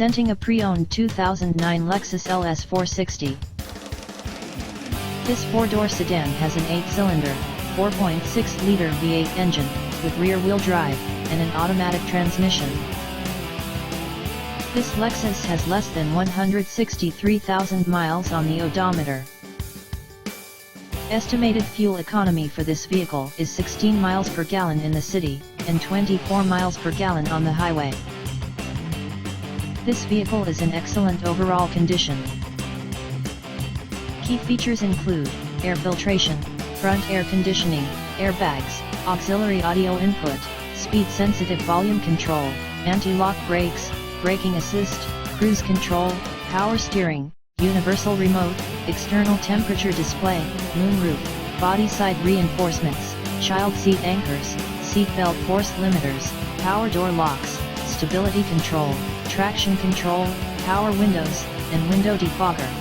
Presenting a pre-owned 2009 Lexus LS 460. This four-door sedan has an 8-cylinder, 4.6-liter V8 engine, with rear-wheel drive, and an automatic transmission. This Lexus has less than 163,000 miles on the odometer. Estimated fuel economy for this vehicle is 16 miles per gallon in the city, and 24 miles per gallon on the highway. This vehicle is in excellent overall condition. Key features include air filtration, front air conditioning, airbags, auxiliary audio input, speed-sensitive volume control, anti-lock brakes, braking assist, cruise control, power steering, universal remote, external temperature display, moonroof, body side reinforcements, child seat anchors, seat belt force limiters, power door locks, stability control, traction control, power windows, and window defogger.